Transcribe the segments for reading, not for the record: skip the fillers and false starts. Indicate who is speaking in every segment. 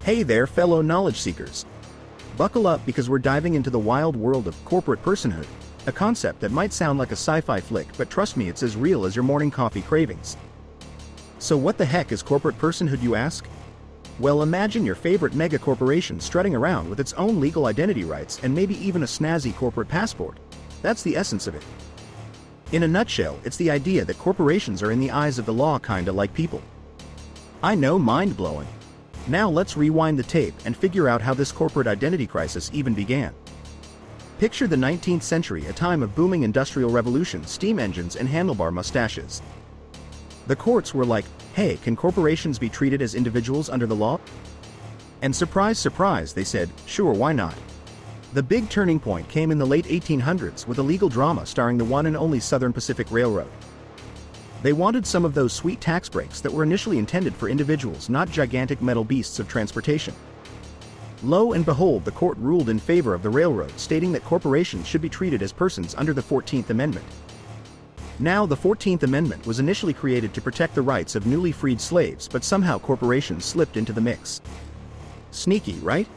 Speaker 1: Hey there, fellow knowledge seekers. Buckle up because we're diving into the wild world of corporate personhood, a concept that might sound like a sci-fi flick, but trust me, it's as real as your morning coffee cravings. So what the heck is corporate personhood, you ask? Well, imagine your favorite mega corporation strutting around with its own legal identity rights and maybe even a snazzy corporate passport. That's the essence of it. In a nutshell, it's the idea that corporations are in the eyes of the law kinda like people. I know, mind-blowing. Now let's rewind the tape and figure out how this corporate identity crisis even began. Picture the 19th century, a time of booming industrial revolution, steam engines and handlebar mustaches. The courts were like, hey, can corporations be treated as individuals under the law? And surprise, surprise, they said, sure, why not? The big turning point came in the late 1800s with a legal drama starring the one and only Southern Pacific Railroad. They wanted some of those sweet tax breaks that were initially intended for individuals, not gigantic metal beasts of transportation. Lo and behold, the court ruled in favor of the railroad, stating that corporations should be treated as persons under the 14th Amendment. Now, the 14th Amendment was initially created to protect the rights of newly freed slaves, but somehow corporations slipped into the mix. Sneaky, right?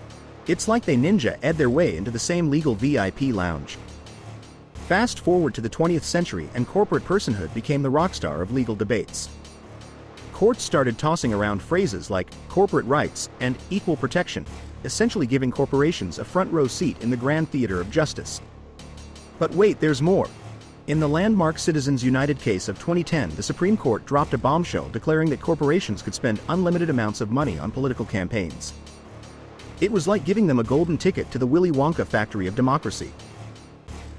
Speaker 1: It's like they ninja-ed their way into the same legal VIP lounge. Fast forward to the 20th century and corporate personhood became the rock star of legal debates. Courts started tossing around phrases like corporate rights and equal protection, essentially giving corporations a front row seat in the grand theater of justice. But wait, there's more. In the landmark Citizens United case of 2010, the Supreme Court dropped a bombshell declaring that corporations could spend unlimited amounts of money on political campaigns. It was like giving them a golden ticket to the Willy Wonka factory of democracy.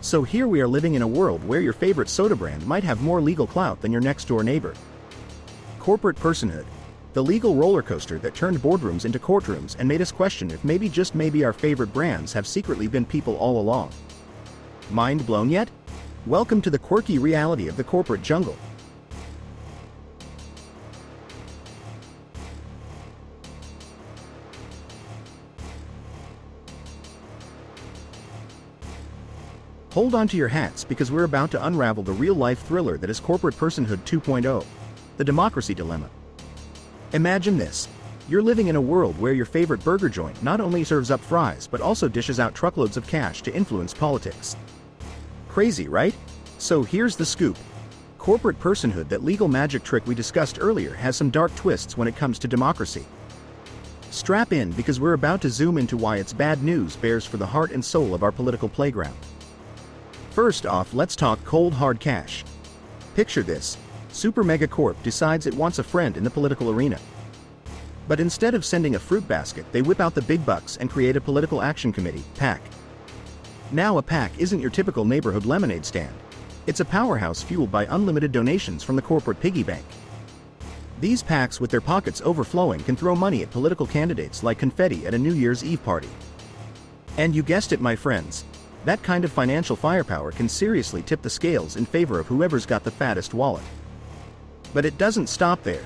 Speaker 1: So here we are living in a world where your favorite soda brand might have more legal clout than your next-door neighbor. Corporate personhood, the legal roller coaster that turned boardrooms into courtrooms and made us question if maybe, just maybe, our favorite brands have secretly been people all along. Mind blown yet? Welcome to the quirky reality of the corporate jungle. Hold on to your hats because we're about to unravel the real-life thriller that is corporate personhood 2.0, the democracy dilemma. Imagine this. You're living in a world where your favorite burger joint not only serves up fries but also dishes out truckloads of cash to influence politics. Crazy, right? So here's the scoop. Corporate personhood, that legal magic trick we discussed earlier, has some dark twists when it comes to democracy. Strap in because we're about to zoom into why it's bad news bears for the heart and soul of our political playground. First off, let's talk cold hard cash. Picture this. Super Mega Corp decides it wants a friend in the political arena. But instead of sending a fruit basket, they whip out the big bucks and create a political action committee, PAC. Now, a PAC isn't your typical neighborhood lemonade stand. It's a powerhouse fueled by unlimited donations from the corporate piggy bank. These PACs, with their pockets overflowing, can throw money at political candidates like confetti at a New Year's Eve party. And you guessed it, my friends. That kind of financial firepower can seriously tip the scales in favor of whoever's got the fattest wallet. But it doesn't stop there.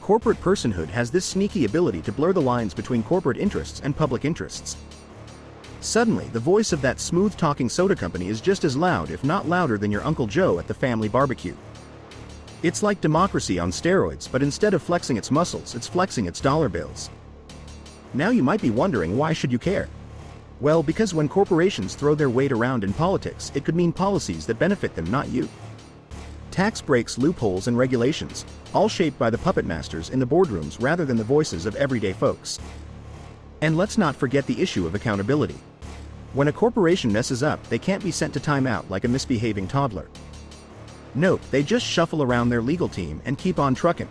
Speaker 1: Corporate personhood has this sneaky ability to blur the lines between corporate interests and public interests. Suddenly, the voice of that smooth-talking soda company is just as loud, if not louder, than your Uncle Joe at the family barbecue. It's like democracy on steroids, but instead of flexing its muscles, it's flexing its dollar bills. Now you might be wondering, why should you care? Well, because when corporations throw their weight around in politics, it could mean policies that benefit them, not you. Tax breaks, loopholes, and regulations, all shaped by the puppet masters in the boardrooms rather than the voices of everyday folks. And let's not forget the issue of accountability. When a corporation messes up, they can't be sent to timeout like a misbehaving toddler. Nope, they just shuffle around their legal team and keep on trucking.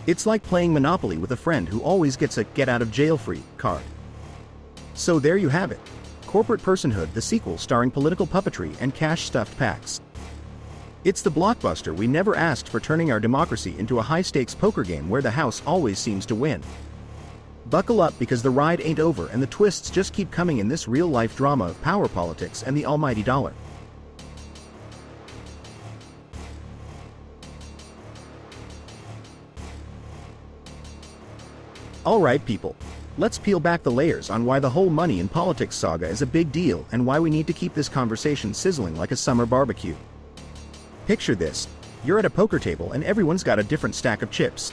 Speaker 1: It's like playing Monopoly with a friend who always gets a get-out-of-jail-free card. So there you have it. Corporate Personhood, the sequel starring political puppetry and cash-stuffed PACs. It's the blockbuster we never asked for, turning our democracy into a high-stakes poker game where the house always seems to win. Buckle up because the ride ain't over and the twists just keep coming in this real-life drama of power politics and the almighty dollar. Alright people, let's peel back the layers on why the whole money in politics saga is a big deal and why we need to keep this conversation sizzling like a summer barbecue. Picture this. You're at a poker table and everyone's got a different stack of chips.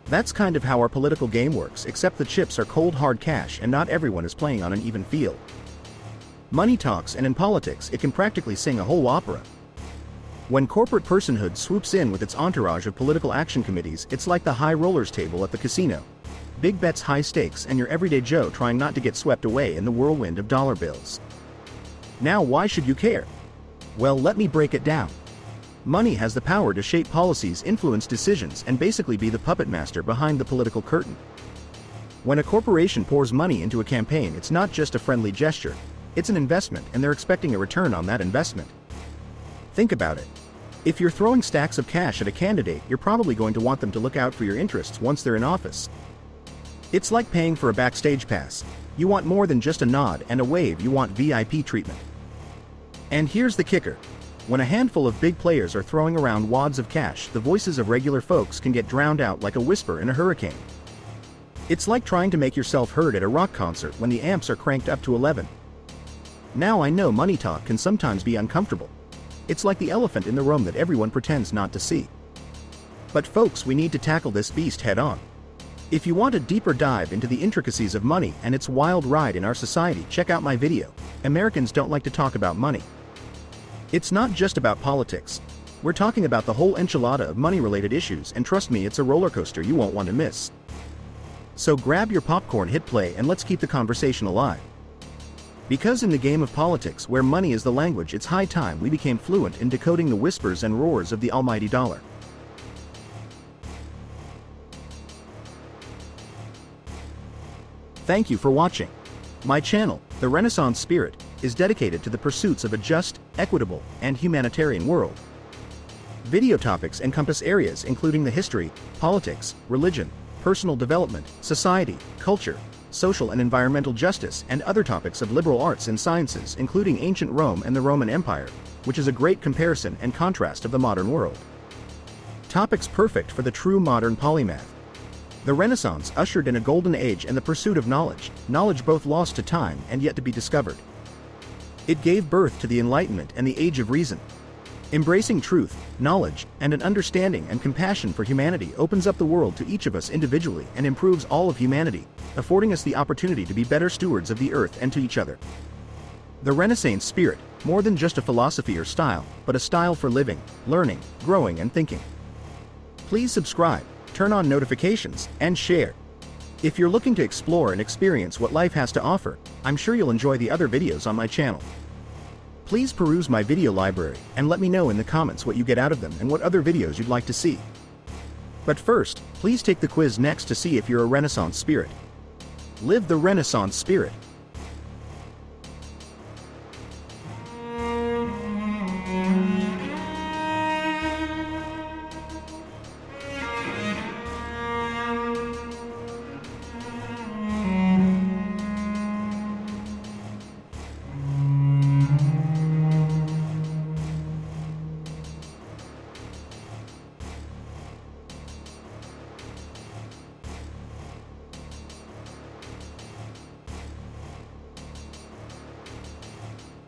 Speaker 1: That's kind of how our political game works, except the chips are cold hard cash and not everyone is playing on an even field. Money talks, and in politics it can practically sing a whole opera. When corporate personhood swoops in with its entourage of political action committees, it's like the high rollers table at the casino. Big bets, high stakes, and your everyday Joe trying not to get swept away in the whirlwind of dollar bills. Now, why should you care? Well, let me break it down. Money has the power to shape policies, influence decisions, and basically be the puppet master behind the political curtain. When a corporation pours money into a campaign, it's not just a friendly gesture, it's an investment, and they're expecting a return on that investment. Think about it. If you're throwing stacks of cash at a candidate, you're probably going to want them to look out for your interests once they're in office. It's like paying for a backstage pass. You want more than just a nod and a wave, you want VIP treatment. And here's the kicker. When a handful of big players are throwing around wads of cash, the voices of regular folks can get drowned out like a whisper in a hurricane. It's like trying to make yourself heard at a rock concert when the amps are cranked up to 11. Now, I know money talk can sometimes be uncomfortable. It's like the elephant in the room that everyone pretends not to see. But folks, we need to tackle this beast head on. If you want a deeper dive into the intricacies of money and its wild ride in our society, check out my video, Americans Don't Like to Talk About Money. It's not just about politics. We're talking about the whole enchilada of money-related issues, and trust me, it's a roller coaster you won't want to miss. So grab your popcorn, hit play, and let's keep the conversation alive. Because in the game of politics, where money is the language, it's high time we became fluent in decoding the whispers and roars of the almighty dollar. Thank you for watching. My channel, The Renaissance Spirit, is dedicated to the pursuits of a just, equitable, and humanitarian world. Video topics encompass areas including the history, politics, religion, personal development, society, culture, social and environmental justice, and other topics of liberal arts and sciences, including ancient Rome and the Roman Empire, which is a great comparison and contrast of the modern world. Topics perfect for the true modern polymath. The Renaissance ushered in a golden age and the pursuit of knowledge both lost to time and yet to be discovered. It gave birth to the Enlightenment and the Age of Reason. Embracing truth, knowledge, and an understanding and compassion for humanity opens up the world to each of us individually and improves all of humanity, affording us the opportunity to be better stewards of the earth and to each other. The Renaissance spirit, more than just a philosophy or style, but a style for living, learning, growing, and thinking. Please subscribe, turn on notifications, and share. If you're looking to explore and experience what life has to offer, I'm sure you'll enjoy the other videos on my channel. Please peruse my video library and let me know in the comments what you get out of them and what other videos you'd like to see. But first, please take the quiz next to see if you're a Renaissance spirit. Live the Renaissance spirit.